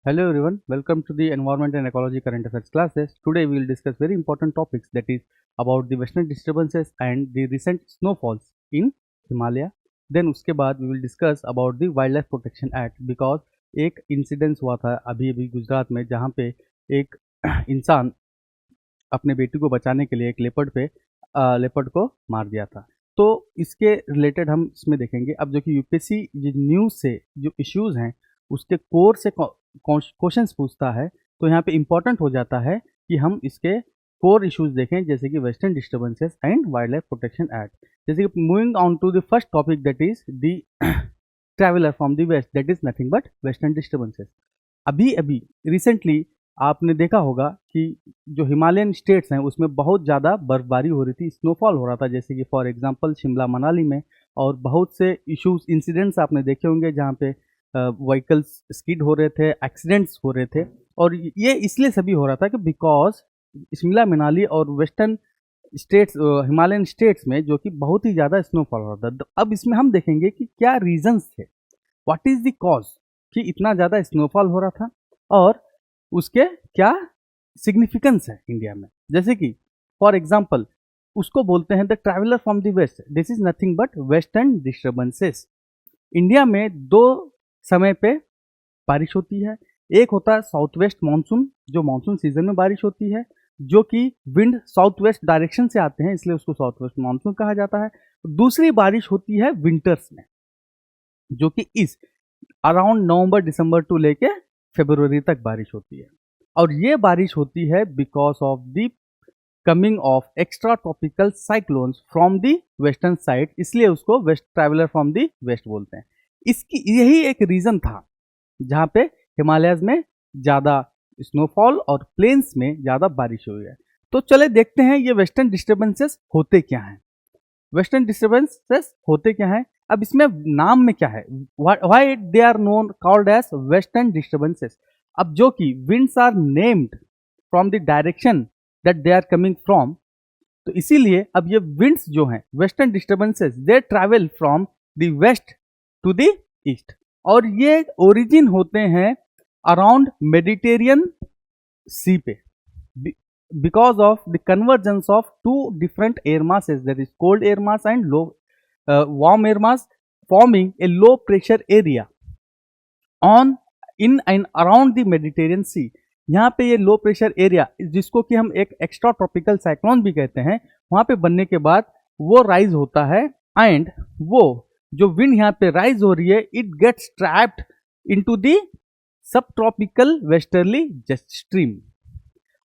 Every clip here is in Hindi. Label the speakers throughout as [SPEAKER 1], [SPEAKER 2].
[SPEAKER 1] Hello everyone, welcome to the Environment and Ecology Current Affairs classes. Today we will discuss very important topics, that is about the western disturbances and the recent snowfalls in Himalaya. Then उसके बाद we will discuss about the Wildlife Protection Act because एक इंसिडेंस हुआ था अभी अभी गुजरात में जहाँ पे एक इंसान अपने बेटी को बचाने के लिए एक लेपर्ड को मार दिया था। तो इसके रिलेटेड हम इसमें देखेंगे। अब जो कि यूपीएससी न्यूज़ से जो इश्यूज़ हैं उसके कोर से क्वेश्चंस पूछता है, तो यहाँ पे इम्पॉर्टेंट हो जाता है कि हम इसके कोर इश्यूज देखें, जैसे कि western disturbances and wild life protection act. जैसे कि moving on to the first topic, that is the traveller from the west, that is nothing but western disturbances. अभी अभी रिसेंटली आपने देखा होगा कि जो हिमालयन स्टेट्स हैं उसमें बहुत ज़्यादा बर्फबारी हो रही थी, स्नोफॉल हो रहा था, जैसे कि फॉर एग्जांपल शिमला मनाली में। और बहुत से इश्यूज इंसिडेंट्स आपने देखे होंगे जहाँ पे व्हीकल्स स्किड हो रहे थे, एक्सीडेंट्स हो रहे थे। और ये इसलिए सभी हो रहा था कि बिकॉज शिमला मनाली और वेस्टर्न स्टेट्स, हिमालयन स्टेट्स में जो कि बहुत ही ज़्यादा स्नोफॉल हो रहा था। अब इसमें हम देखेंगे कि क्या रीजंस थे, व्हाट इज़ द कॉज कि इतना ज़्यादा स्नोफॉल हो रहा था और उसके क्या सिग्निफिकेंस है इंडिया में। जैसे कि फॉर एग्जाम्पल उसको बोलते हैं the traveller from the west, this is nothing but western disturbances. India में दो समय पे बारिश होती है। एक होता है साउथ वेस्ट मानसून, जो मानसून सीजन में बारिश होती है, जो कि विंड साउथ वेस्ट डायरेक्शन से आते हैं, इसलिए उसको साउथ वेस्ट मानसून कहा जाता है। दूसरी बारिश होती है विंटर्स में, जो कि इस अराउंड नवंबर दिसंबर टू लेके फरवरी तक बारिश होती है। और ये बारिश होती है because of the coming of extra tropical cyclones from the western side, इसलिए उसको west traveller from the west बोलते हैं। इसकी यही एक रीजन था जहाँ पे हिमालयस में ज़्यादा स्नोफॉल और प्लेन्स में ज़्यादा बारिश हुई है। तो चले देखते हैं ये वेस्टर्न डिस्टर्बेंसेस होते क्या हैं। वेस्टर्न डिस्टर्बेंसेस होते क्या हैं, अब इसमें नाम में क्या है, why they are known called as western disturbances. अब जो कि winds are named from the direction that they are coming from, तो इसीलिए अब ये विंड्स जो हैं western disturbances, they travel from the west to the east. और ये ओरिजिन होते हैं अराउंड मेडिटेरियन सी पे, because of the convergence of two different air masses, that is cold air mass and low warm air mass, forming a low pressure area on in and around the Mediterranean Sea। यहाँ पे ये लो प्रेशर एरिया, जिसको कि हम एक एक्स्ट्रा ट्रॉपिकल साइक्लोन भी कहते हैं, वहाँ पे बनने के बाद वो राइज होता है, एंड वो जो विंड यहाँ पे राइज हो रही है, it gets trapped into the sub tropical westerly jet stream.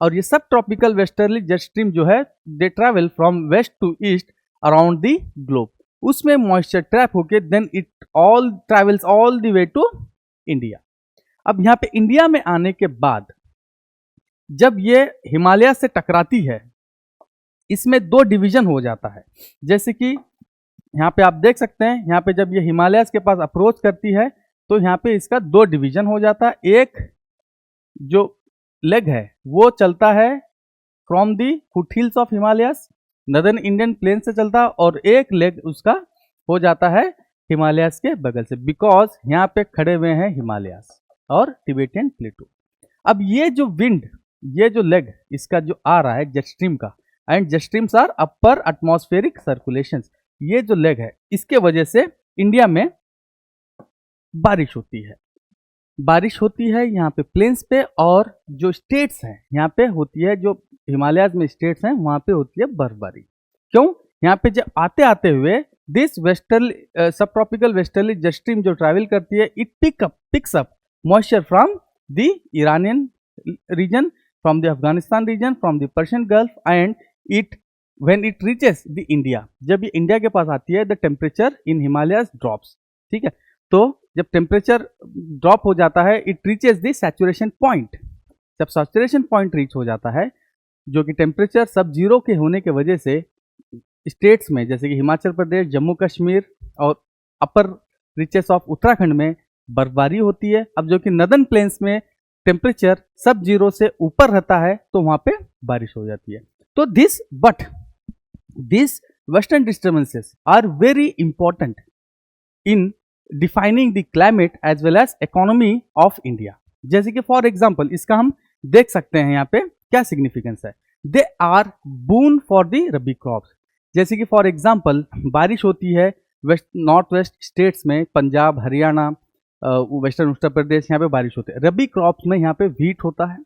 [SPEAKER 1] और ये सब ट्रॉपिकल वेस्टर्ली जेट स्ट्रीम जो है, they travel from west to east around the globe. उसमें मॉइस्चर ट्रैप होके then it all travels all the way to India. अब यहाँ पे इंडिया में आने के बाद जब ये हिमालय से टकराती है, इसमें दो डिवीजन हो जाता है। जैसे कि यहाँ पे आप देख सकते हैं, यहाँ पे जब ये हिमालय के पास अप्रोच करती है तो यहाँ पे इसका दो डिवीजन हो जाता है। एक जो लेग है वो चलता है from the foothills of Himalayas, northern Indian plain से चलता है, और एक लेग उसका हो जाता है हिमालयस के बगल से, बिकॉज यहाँ पे खड़े हुए हैं हिमालयस और टिबेटियन प्लेटू। अब ये जो विंड, ये जो लेग इसका जो आ रहा है जेट स्ट्रीम का, and jet streams are upper atmospheric circulation, ये जो लेग है इसके वजह से इंडिया में बारिश होती है यहाँ पे प्लेन्स पे, और जो स्टेट्स हैं यहाँ पे होती है, जो हिमालयाज में स्टेट्स हैं वहाँ पे होती है बर्फबारी। क्यों? यहाँ पे जब आते आते हुए this westerly sub tropical westerly jet stream जो ट्रैवल करती है, it picks up moisture from the Iranian region, from the Afghanistan region, from the Persian gulf, and it when it reaches the India, जब ये इंडिया के पास आती है, the temperature in Himalayas drops. ठीक है, तो जब टेम्परेचर ड्रॉप हो जाता है, it reaches the saturation point. जब सैचुरेशन पॉइंट रीच हो जाता है, जो कि टेम्परेचर सब जीरो के होने के वजह से स्टेट्स में जैसे कि हिमाचल प्रदेश, जम्मू कश्मीर और अपर रिचेस ऑफ उत्तराखंड में बर्फबारी होती है। अब जो कि नदर्न प्लेन्स में टेम्परेचर सब जीरो से ऊपर रहता है, तो वहाँ पे बारिश हो जाती है। तो this western disturbances are very important in defining the climate as well as economy of India, जैसे कि फॉर एग्जाम्पल इसका हम देख सकते हैं यहाँ पे क्या सिग्निफिकेंस है। They are boon for the rabi crops. जैसे कि फॉर एग्जाम्पल बारिश होती है वेस्ट नॉर्थ वेस्ट स्टेट्स में, पंजाब, हरियाणा, वेस्टर्न उत्तर प्रदेश, यहाँ पे बारिश होती है। रबी क्रॉप्स में यहाँ पे व्हीट होता है,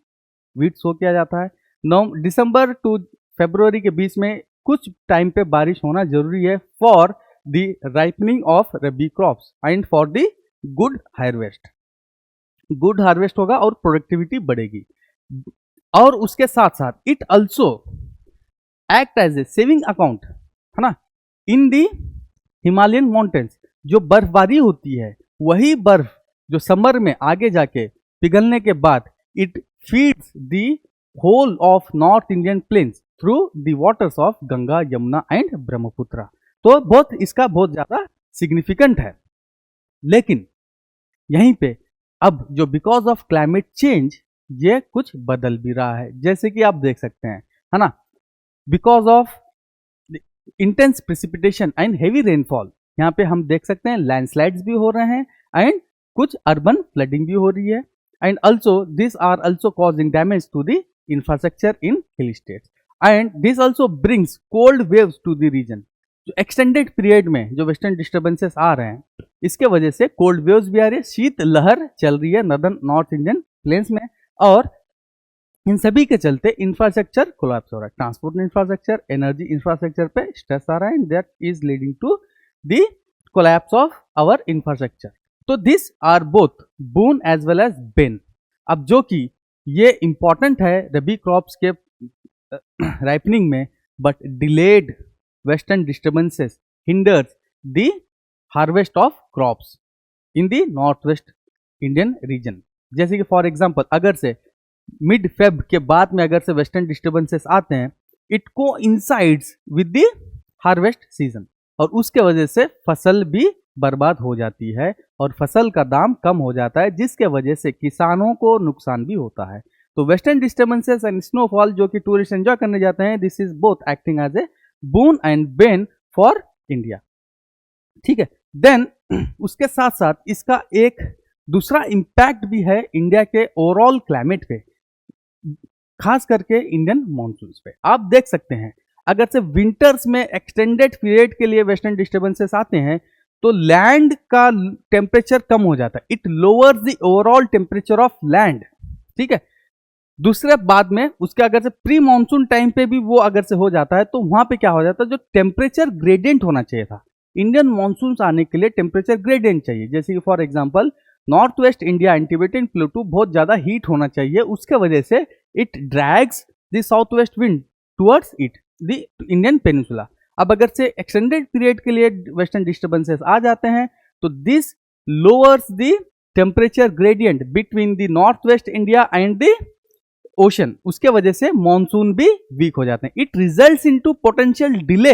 [SPEAKER 1] व्हीट सो किया जाता है। दिसंबर टू फरवरी के बीच में कुछ टाइम पे बारिश होना जरूरी है for the ripening of rabi crops and for the good harvest. Good harvest होगा और प्रोडक्टिविटी बढ़ेगी। और उसके साथ साथ it also act as a saving account, है ना, इन दी हिमालयन माउंटेन्स। जो बर्फबारी होती है वही बर्फ जो समर में आगे जाके पिघलने के बाद it feeds the whole of north Indian plains through the waters of Ganga, Yamuna and Brahmaputra. तो बहुत इसका बहुत ज्यादा सिग्निफिकेंट है। लेकिन यहीं पे अब जो बिकॉज ऑफ क्लाइमेट चेंज ये कुछ बदल भी रहा है, जैसे कि आप देख सकते हैं, है ना, because of intense precipitation and heavy rainfall, यहाँ पे हम देख सकते हैं लैंडस्लाइड्स भी हो रहे हैं एंड कुछ अर्बन फ्लडिंग भी हो रही है। And also this are also causing damage to the infrastructure in hill states and this also brings cold waves to the region. जो एक्सटेंडेड पीरियड में जो वेस्टर्न डिस्टर्बेंसेस आ रहे हैं इसके वजह से कोल्ड वेव्स भी आ रही है, शीत लहर चल रही है नॉर्थ इंडियन प्लेन्स में, और इन सभी के चलते इंफ्रास्ट्रक्चर कोलैप्स हो रहा है। ट्रांसपोर्ट इंफ्रास्ट्रक्चर, एनर्जी इंफ्रास्ट्रक्चर पे स्ट्रेस आ रहा है and that is leading to the collapse of our infrastructure. तो this are both boon as well as bane. अब जो कि ये इंपॉर्टेंट है रबी क्रॉप्स के राइपनिंग में, but delayed western disturbances hinders the harvest of crops in the north west Indian region. जैसे कि फॉर एग्जांपल अगर से मिड फेब के बाद में अगर से वेस्टर्न डिस्टर्बेंसेस आते हैं, इट को इंसाइड्स विद द हार्वेस्ट सीजन, और उसके वजह से फसल भी बर्बाद हो जाती है और फसल का दाम कम हो जाता है, जिसके वजह से किसानों को नुकसान भी होता है। तो वेस्टर्न डिस्टर्बेंसेस एंड स्नोफॉल जो कि टूरिस्ट एंजॉय करने जाते हैं, this is both acting as a boon and bane for India. ठीक है, देन उसके साथ साथ इसका एक दूसरा इंपैक्ट भी है इंडिया के ओवरऑल क्लाइमेट पे, खास करके इंडियन मॉनसून पे। आप देख सकते हैं अगर से विंटर्स में एक्सटेंडेड पीरियड के लिए वेस्टर्न डिस्टर्बेंसेस आते हैं तो लैंड का टेम्परेचर कम हो जाता है, it lowers the overall temperature of land. ठीक है, दूसरे बाद में उसके अगर से प्री मानसून टाइम पे भी वो अगर से हो जाता है तो वहां पे क्या हो जाता है, जो टेम्परेचर ग्रेडियंट होना चाहिए था, इंडियन मानसून आने के लिए टेम्परेचर ग्रेडियंट चाहिए। जैसे कि for example north west India and Tibetan प्लेटू बहुत ज्यादा हीट होना चाहिए, उसके वजह से it drags the south west wind towards it the Indian peninsula. अब अगर से एक्सटेंडेड पीरियड के लिए वेस्टर्न डिस्टर्बेंसेस आ जाते हैं तो this lowers the temperature gradient between the north waste India and the ocean, उसके वजह से मॉनसून भी वीक हो जाते हैं। It results into potential delay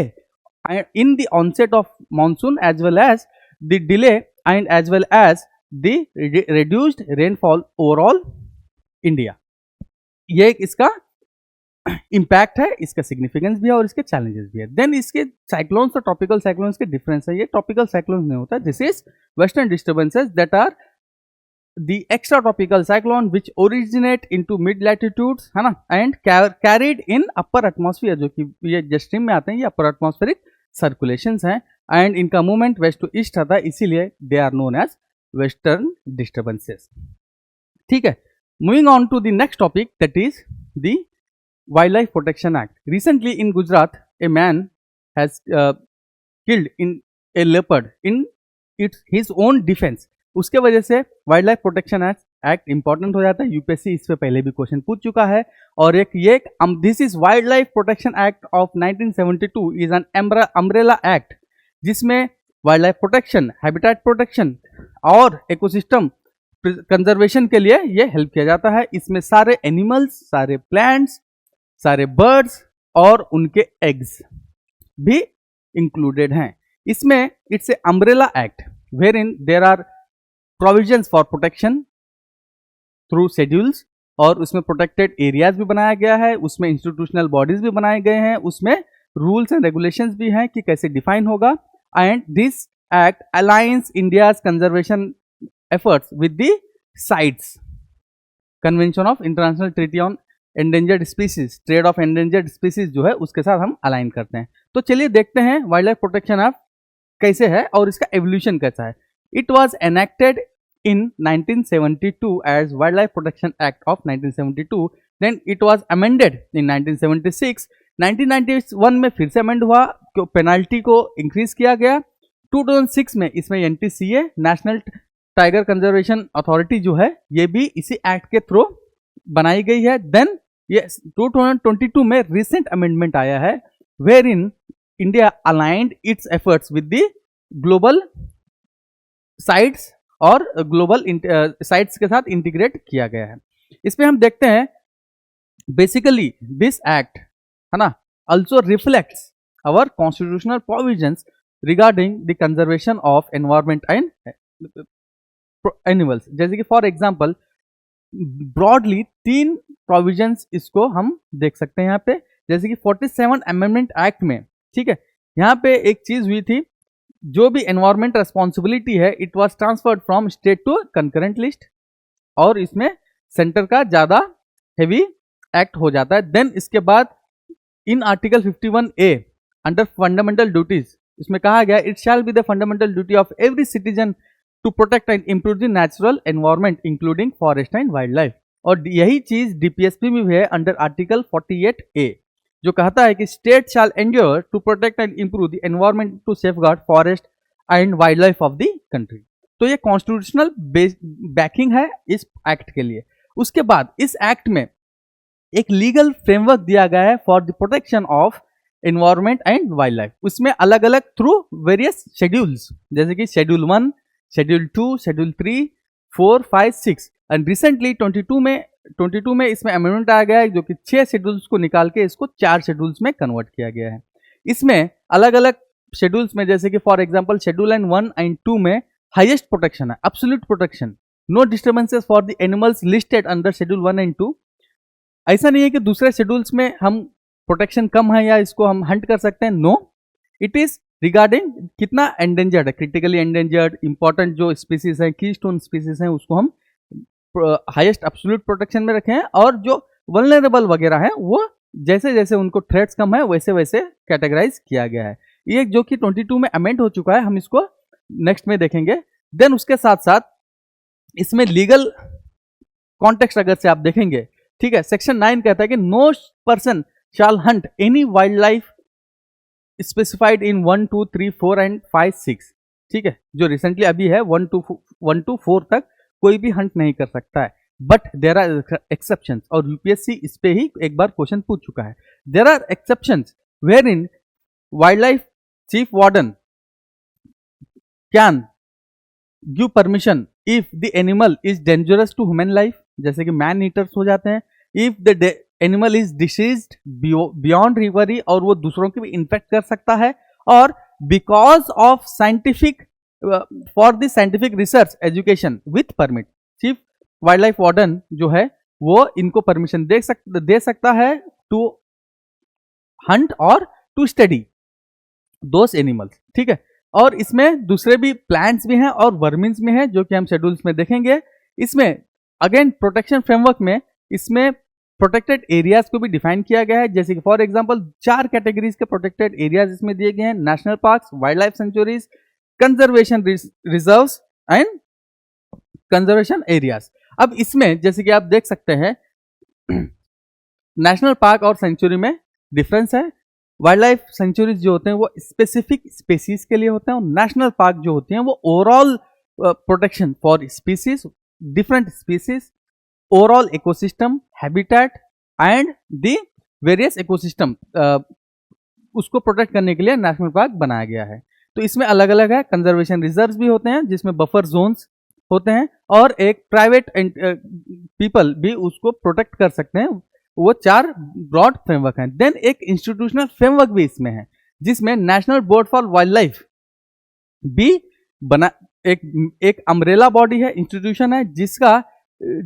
[SPEAKER 1] in the onset of monsoon as well as the delay and as well as the reduced rainfall overall India। ये एक इसका इम्पैक्ट है, इसका सिग्निफिकेंस भी है और इसके चैलेंजेस भी है। देन इसके साइक्लोन्स और ट्रॉपिकल साइक्लोन्स के डिफरेंस है। ये ट्रॉपिकल साइक्लोन्स नहीं होता, this is western disturbances that are the extra tropical cyclone which originate into mid latitudes, है ना, and carried in upper atmosphere, जो कि ये जस्ट स्ट्रीम में आते हैं, ये अपर एटमॉस्फेरिक सर्कुलेशंस हैं एंड इनका मूवमेंट वेस्ट टू ईस्ट आता है, इसीलिए they are known as western disturbances. ठीक है, moving on to the next topic that is the wild life protection act. Recently in Gujarat a man has killed in a leopard in its his own defence. उसके वजह से wild life protection act important हो जाता है। यूपीएससी इस पे पहले भी क्वेश्चन पूछ चुका है, और एक ये this is wild life protection act of 1972 is an umbrella act, जिसमें wild life protection, habitat protection और इकोसिस्टम कंजर्वेशन के लिए ये हेल्प किया जाता है। इसमें सारे एनिमल्स, सारे प्लांट्स, सारे बर्ड्स और उनके एग्स भी इंक्लूडेड हैं। इसमें it's a umbrella act where in there are provisions for protection through schedules, और उसमें प्रोटेक्टेड एरियाज भी बनाया गया है, उसमें इंस्टीट्यूशनल बॉडीज भी बनाए गए हैं, उसमें रूल्स एंड रेगुलेशंस भी हैं कि कैसे डिफाइन होगा। And this act aligns India's conservation efforts with the CITES convention of international treaty on endangered species, trade of endangered species जो है उसके साथ हम अलाइन करते हैं। तो चलिए देखते हैं वाइल्ड लाइफ प्रोटेक्शन एक्ट कैसे है और इसका एवोल्यूशन कैसा है। It was enacted in 1972 as Wildlife Protection Act of 1972, then it was amended in 1976, 1991 में फिर से अमेंड हुआ, पेनाल्टी को इंक्रीज किया गया। 2006 में इसमें NTCA national tiger conservation authority जो है ये भी इसी एक्ट के थ्रू बनाई गई है। देन ये 2022 में रिसेंट अमेंडमेंट आया है where in India aligned its efforts with the global CITES और ग्लोबल साइट्स के साथ इंटीग्रेट किया गया है। इसमें हम देखते हैं बेसिकली दिस एक्ट है ना also reflects our constitutional provisions regarding the conservation of environment and animals। जैसे कि फॉर एग्जांपल ब्रॉडली 3 प्रोविजंस इसको हम देख सकते हैं यहाँ पे, जैसे कि 47 अमेंडमेंट एक्ट में, ठीक है, यहाँ पे एक चीज हुई थी, जो भी एनवायरमेंट रेस्पॉन्सिबिलिटी है it was transferred from state to concurrent list, और इसमें सेंटर का ज्यादा हेवी एक्ट हो जाता है। देन इसके बाद in article 51A under fundamental duties इसमें कहा गया it shall be the fundamental duty of every citizen to protect and improve the natural environment including forest and wild life. और यही चीज DPSP में भी है अंडर आर्टिकल 48A जो कहता है कि state shall endure to protect and improve the environment to safeguard forest and wild life of the country. तो ये कॉन्स्टिट्यूशनल बैकिंग है इस एक्ट के लिए। उसके बाद इस एक्ट में एक लीगल फ्रेमवर्क दिया गया है for the protection of environment and wild life. उसमें अलग अलग थ्रू वेरियस शेड्यूल्स, जैसे कि schedule 1, schedule 2, schedule 3, 4, 5, 6 and recently 22 में इसमें अमेंडमेंट आया गया है जो कि 6 शेड्यूल्स को निकाल के इसको 4 शेड्यूल्स में कन्वर्ट किया गया है। इसमें अलग अलग शेड्यूल्स में जैसे कि फॉर एग्जांपल शेड्यूल 1 एंड 2 में हाईएस्ट प्रोटेक्शन है, absolute protection, no disturbances for the animals listed under schedule 1 and 2। ऐसा नहीं है कि दूसरे शेड्यूल्स में हम प्रोटेक्शन कम है या इसको हम हंट कर सकते हैं, नो, इट इज रिगार्डिंग कितना एंडेंजर्ड है, क्रिटिकली एंडेंजर्ड, इंपॉर्टेंट जो स्पीसीज है, कीस्टोन स्पीसीज हैं, उसको हम हाईएस्ट एब्सोल्यूट प्रोटेक्शन में रखे हैं, और जो वल्नरेबल वगैरह है वो जैसे जैसे उनको थ्रेट्स कम है वैसे वैसे कैटेगराइज किया गया है। ये जो कि 22 में अमेंड हो चुका है, हम इसको नेक्स्ट में देखेंगे। देन उसके साथ साथ इसमें लीगल कॉन्टेक्स्ट अगर से आप देखेंगे, ठीक है, सेक्शन 9 कहता है कि no person shall hunt any wild life specified in 1, 2, 3, 4 and 5, 6, ठीक है, जो रिसेंटली अभी है 1 to 4 तक कोई भी हंट नहीं कर सकता है, बट देयर आर एक्सेप्शंस, और यूपीएससी इस पे ही एक बार क्वेश्चन पूछ चुका है। There are exceptions where in wild life chief warden can give permission if the animal is dangerous to human life, जैसे कि मैन ईटर्स हो जाते हैं, if the animal is diseased beyond recovery, और वो दूसरों को भी इन्फेक्ट कर सकता है, और because of scientific for the scientific research education with permit, chief wild life warden जो है वो इनको परमिशन दे सकता है टू हंट और टू स्टडी दोस एनिमल्स, ठीक है। और इसमें दूसरे भी प्लांट्स भी हैं और वर्मिन्स भी हैं जो कि हम शेड्यूल्स में देखेंगे। इसमें अगेन प्रोटेक्शन फ्रेमवर्क में इसमें प्रोटेक्टेड एरियाज को भी डिफाइन किया गया है, जैसे कि फॉर एग्जांपल 4 कैटेगरीज के प्रोटेक्टेड एरियाज इसमें दिए गए हैं, national parks, wild life sanctuaries, conservation reserves and conservation areas. अब इसमें जैसे कि आप देख सकते हैं नेशनल पार्क और सेंचुरी में डिफरेंस है। वाइल्ड लाइफ सेंचुरीज जो होते हैं वो स्पेसिफिक स्पेसीज के लिए होते हैं, और नेशनल पार्क जो होते हैं वो overall protection for species, different species, overall ecosystem, habitat and the various ecosystem, उसको प्रोटेक्ट करने के लिए नेशनल पार्क बनाया गया है। तो इसमें अलग अलग है, कंजर्वेशन रिजर्व्स भी होते हैं जिसमें बफर जोन्स होते हैं, और एक प्राइवेट पीपल भी उसको प्रोटेक्ट कर सकते हैं। वो 4 ब्रॉड फ्रेमवर्क हैं। देन एक इंस्टीट्यूशनल फ्रेमवर्क भी इसमें है जिसमें national board for wild life भी बना, एक अम्ब्रेला बॉडी है, इंस्टीट्यूशन है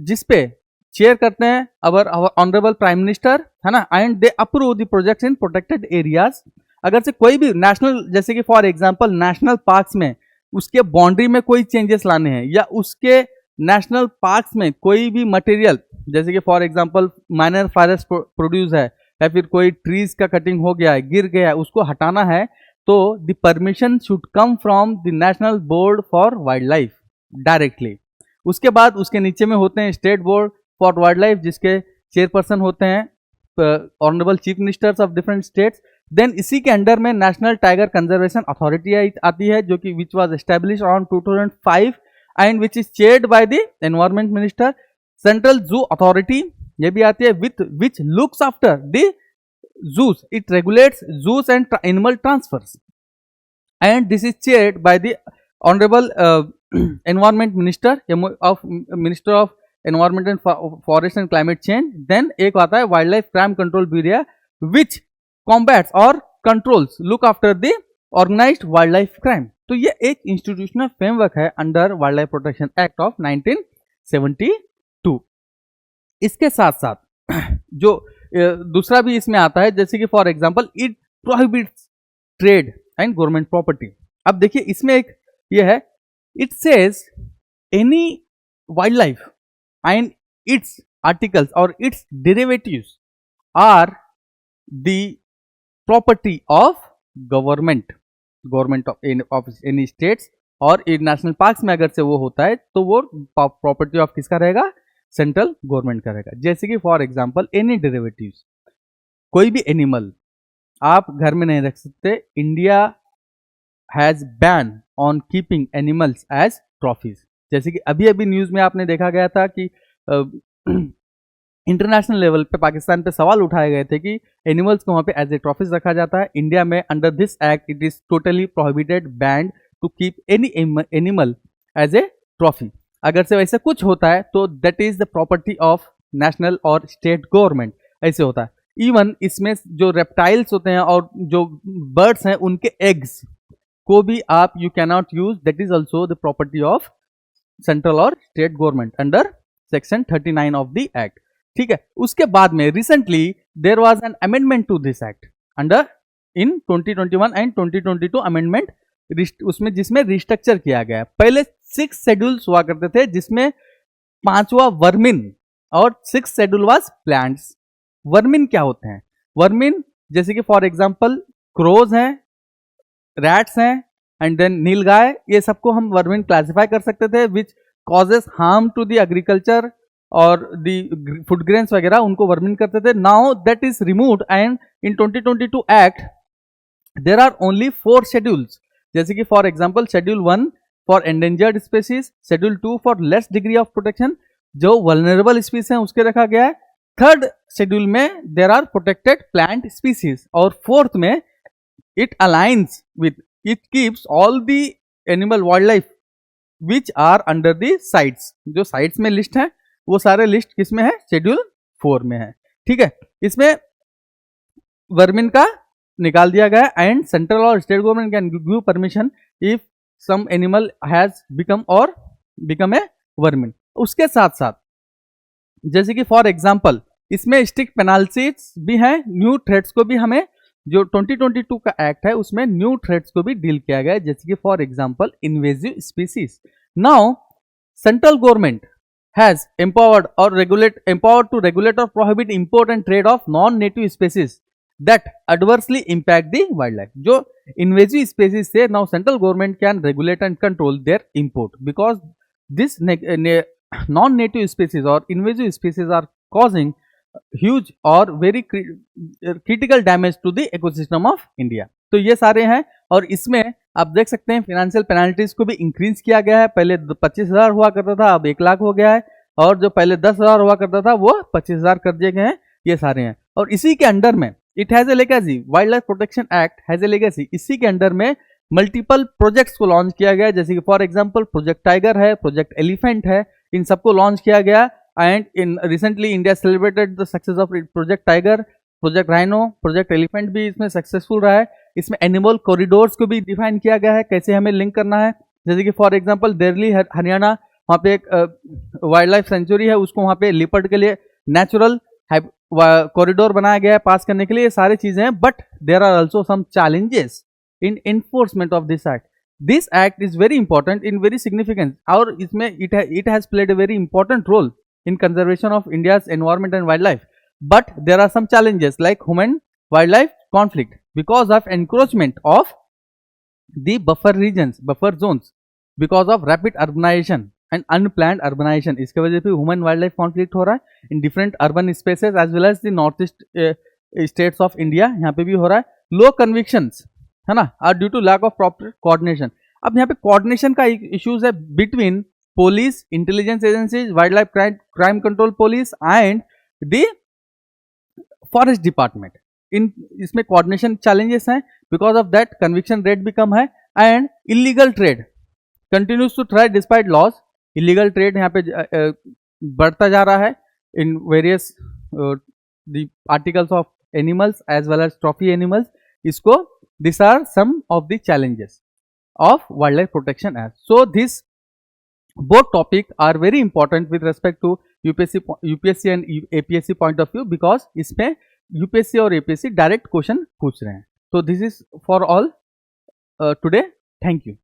[SPEAKER 1] जिसपे चेयर करते हैं अवर ऑनरेबल प्राइम मिनिस्टर, है ना, and they approve the projects in protected areas. अगर से कोई भी नेशनल, जैसे कि फॉर एग्जांपल नेशनल पार्क्स में उसके बाउंड्री में कोई चेंजेस लाने हैं, या उसके नेशनल पार्क्स में कोई भी मटेरियल जैसे कि for example minor forest produce है या फिर कोई ट्रीज का कटिंग हो गया है, गिर गया है, उसको हटाना है, तो the permission should come from the national board for wild life directly. उसके बाद उसके नीचे में होते हैं state board for wild life, जिसके चेयरपर्सन होते हैं honourable chief ministers of different states. Then इसी के अंडर में नेशनल टाइगर कंजर्वेशन अथॉरिटी आती है, जो कि which was establish around 2005 and which is chaired by the environment minister. Central zoo authority ये भी आती है, with which looks after the zoos. It regulates zoos and animal transfers, and this is chaired by the honorable environment minister of environment and forest and climate change. Then एक आता है wildlife crime control bureau, which combats or controls, look after the organized wildlife crime. तो ये एक इंस्टीट्यूशनल फ्रेमवर्क है under wild life protection act of 1972। इसके साथ साथ जो दूसरा भी इसमें आता है, जैसे कि for example it prohibits trade and government property. अब देखिए इसमें एक ये है, it says any wild life and its articles और its derivatives are the property of government of any states, और नेशनल पार्क्स में अगर से वो होता है तो वो प्रॉपर्टी ऑफ किसका रहेगा, सेंट्रल गवर्नमेंट का रहेगा। जैसे कि फॉर एग्जांपल एनी डेरिवेटिव्स, कोई भी एनिमल आप घर में नहीं रख सकते। India has ban on keeping animals as trophies. जैसे कि अभी अभी न्यूज में आपने देखा गया था कि इंटरनेशनल लेवल पे पाकिस्तान पे सवाल उठाए गए थे कि एनिमल्स को वहां पे एज ए ट्रॉफीज रखा जाता है। इंडिया में under this act it is totally prohibited, banned to keep any animal as a trophy. अगर से वैसे कुछ होता है तो that is the property of national और स्टेट गवर्नमेंट, ऐसे होता है। इवन इसमें जो रेप्टाइल्स होते हैं और जो बर्ड्स हैं उनके एग्स को भी आप you can not use, that is also the property of central और state government under section 39 of the act. ठीक है, उसके बाद में recently there was an amendment to this act under in 2021 and 2022 amendment, उसमें जिसमें रिस्ट्रक्चर किया गया है। पहले 6 शेड्यूल्स हुआ करते थे, जिसमें 5वां वर्मिन और 6 शेड्यूल वाज प्लांट्स। वर्मिन क्या होते हैं? वर्मिन जैसे कि फॉर एग्जांपल क्रोज हैं, रैट्स हैं एंड देन नीलगाय, ये सबको हम वर्मिन क्लासिफाई कर सकते थे, which causes harm to the agriculture और द फूड ग्रेन्स वगैरह, उनको वर्मिन करते थे। Now that is removed and in 2022 act there are only 4 schedules, जैसे कि for example schedule 1 for endangered species, schedule 2 for less degree of protection, जो वल्नरेबल स्पीसीज हैं उसके रखा गया है। 3rd शेड्यूल में there are protected plant species, और 4th में it alliance with, it keeps all the animal wildlife which are under the CITES. जो साइट्स में लिस्ट है वो सारे लिस्ट किस में है? शेड्यूल 4 में है। ठीक है, इसमें वर्मिन का निकाल दिया गया एंड सेंट्रल और state government can give permission if some animal has become a vermin. उसके साथ साथ जैसे कि फॉर एग्जांपल इसमें स्ट्रिक्ट पेनाल्टीज भी हैं, न्यू थ्रेट्स को भी हमें, जो 2022 का एक्ट है उसमें न्यू थ्रेट्स को भी डील किया गया है, जैसे कि for example invasive species. Now central government has empowered to regulate or prohibit import and trade of non-native species that adversely impact the wildlife. जो invasive species से now central government can regulate and control their import, because this non-native species or invasive species are causing huge or very critical damage to the ecosystem of India. तो ये सारे हैं, और इसमें आप देख सकते हैं फाइनेंशियल पेनाल्टीज को भी इंक्रीज किया गया है। पहले 25,000 हुआ करता था, अब 1 लाख हो गया है, और जो पहले 10,000 हुआ करता था वो 25,000 कर दिए गए हैं। ये सारे हैं, और इसी के अंडर में it has a legacy, wild life protection act has a legacy. इसी के अंडर में मल्टीपल प्रोजेक्ट्स को लॉन्च किया गया, जैसे कि फॉर एग्जाम्पल प्रोजेक्ट टाइगर है, प्रोजेक्ट एलिफेंट है, इन सबको लॉन्च किया गया। And in recently India celebrated the success of project tiger, project rhino, project elephant भी इसमें सक्सेसफुल रहा है। इसमें एनिमल कॉरिडोर्स को भी डिफाइन किया गया है, कैसे हमें लिंक करना है। जैसे कि फॉर एग्जांपल दिल्ली हरियाणा, वहाँ पे एक वाइल्ड लाइफ सेंचुरी है, उसको वहाँ पे लिपर्ड के लिए नेचुरल कॉरिडोर बनाया गया है पास करने के लिए। ये सारी चीजें हैं, but there are also some challenges in enforcement of this act. This act is very important in very significant, और इसमें it has played a very important role in conservation of India's environment and wildlife. But there are some challenges like human wildlife conflict because of encroachment of the buffer regions, buffer zones, because of rapid urbanization and unplanned urbanization. इसके वजह से human wildlife conflict हो रहा है in different urban spaces as well as the northeast states of India. यहाँ पे भी हो रहा है. Low convictions है ना are due to lack of proper coordination. अब यहाँ पे coordination का issues है between police, intelligence agencies, wildlife crime control police and the forest department. इन इसमें coordination challenges हैं. Because of that conviction rate भी कम है and illegal trade continues to thrive despite laws. illegal trade यहाँ पे बढ़ता जा रहा है in various the articles of animals as well as trophy animals. इसको these are some of the challenges of wildlife protection act. So this both topic are very important with respect to UPSC and APSC point of view because इसमें UPSC और APSC direct question पूछ रहे हैं. So this is for all today. Thank you.